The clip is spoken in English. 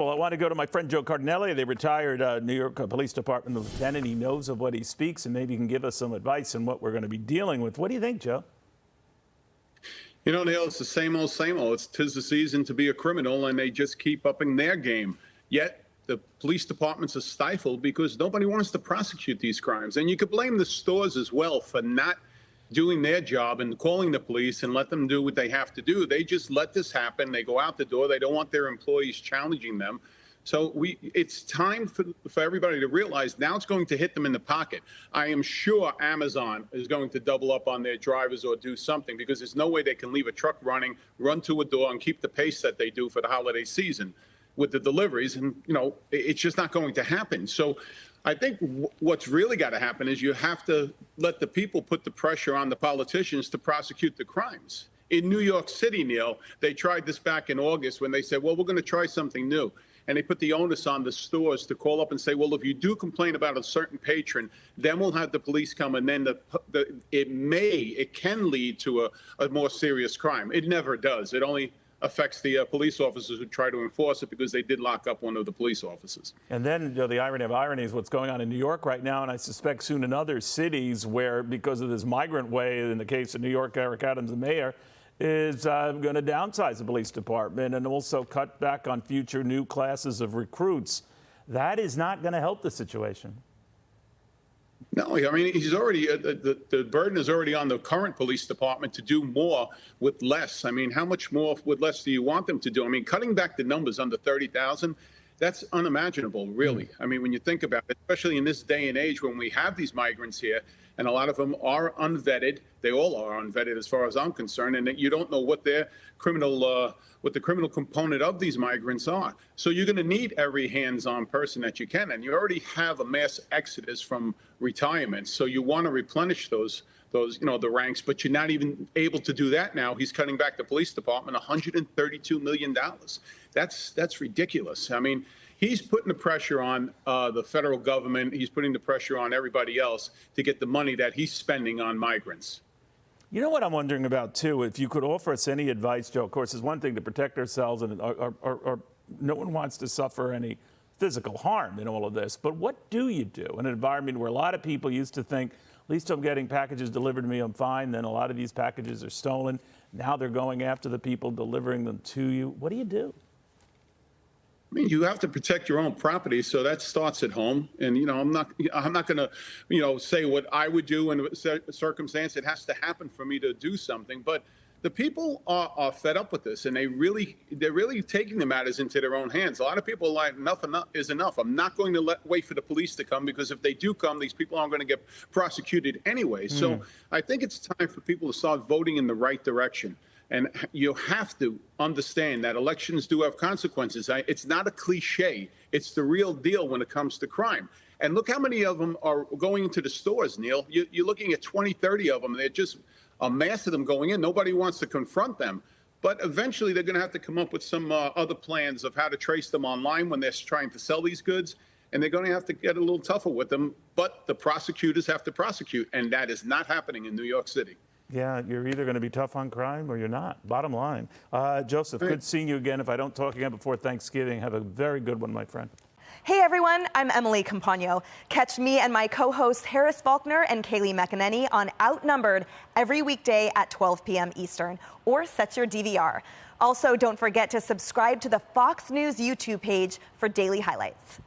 Well, I want to go to my friend Joe Cardinale, the retired New York Police Department lieutenant. He knows of what he speaks, and maybe he can give us some advice on what we're going to be dealing with. What do you think, Joe? You know, Neil, it's the same old, same old. It's 'tis the season to be a criminal, and they just keep upping their game. Yet the police departments are stifled because nobody wants to prosecute these crimes. And you could blame the stores as well for not doing their job and calling the police and let them do what they have to do. They just let this happen. They go out the door. They don't want their employees challenging them. So it's time for everybody to realize now it's going to hit them in the pocket. I am sure Amazon is going to double up on their drivers or do something, because there's no way they can leave a truck running, run to a door, and keep the pace that they do for the holiday season with the deliveries. And, you know, it's just not going to happen. So I think what's really got to happen is you have to let the people put the pressure on the politicians to prosecute the crimes. In New York City, Neil, they tried this back in August when they said, well, we're going to try something new. And they put the onus on the stores to call up and say, well, if you do complain about a certain patron, then we'll have the police come, and then it can lead to a more serious crime. It never does. It only affects the police officers who try to enforce it, because they did lock up one of the police officers. And then, you know, the irony of irony is what's going on in New York right now, and I suspect soon in other cities where, because of this migrant wave, in the case of New York, Eric Adams, the mayor, is going to downsize the police department and also cut back on future new classes of recruits. That is not going to help the situation. No, I mean, he's already, the burden is already on the current police department to do more with less. I mean, how much more with less do you want them to do? I mean, cutting back the numbers under 30,000, that's unimaginable, really. I mean, when you think about it, especially in this day and age when we have these migrants here, and a lot of them are unvetted. They all are unvetted as far as I'm concerned, and you don't know what their criminal, what the criminal component of these migrants are. So you're going to need every hands-on person that you can, and you already have a mass exodus from retirement. So you want to replenish those, you know, the ranks, but you're not even able to do that now. He's cutting back the police department $132 million. That's ridiculous. I mean, he's putting the pressure on the federal government. He's putting the pressure on everybody else to get the money that he's spending on migrants. You know what I'm wondering about, too? If you could offer us any advice, Joe. Of course, it's one thing to protect ourselves, and no one wants to suffer any physical harm in all of this. But what do you do in an environment where a lot of people used to think, at least I'm getting packages delivered to me, I'm fine. Then a lot of these packages are stolen. Now they're going after the people delivering them to you. What do you do? I mean, you have to protect your own property, so that starts at home. And, you know, I'm not going to, you know, say what I would do in a circumstance. It has to happen for me to do something. But the people are fed up with this, and they're really taking the matters into their own hands. A lot of people are like, enough is enough. I'm not going to wait for the police to come, because if they do come, these people aren't going to get prosecuted anyway. So I think it's time for people to start voting in the right direction. And you have to understand that elections do have consequences. It's not a cliche. It's the real deal when it comes to crime. And look how many of them are going into the stores, Neil. You're looking at 20, 30 of them. They're just a mass of them going in. Nobody wants to confront them. But eventually they're going to have to come up with some other plans of how to trace them online when they're trying to sell these goods. And they're going to have to get a little tougher with them. But the prosecutors have to prosecute. And that is not happening in New York City. Yeah, you're either going to be tough on crime or you're not. Bottom line. Joseph, good seeing you again. If I don't talk again before Thanksgiving, have a very good one, my friend. Hey everyone, I'm Emily Campagno. Catch me and my co-hosts Harris Faulkner and Kaylee McEnany on Outnumbered every weekday at 12 p.m. Eastern, or set your DVR. Also, don't forget to subscribe to the Fox News YouTube page for daily highlights.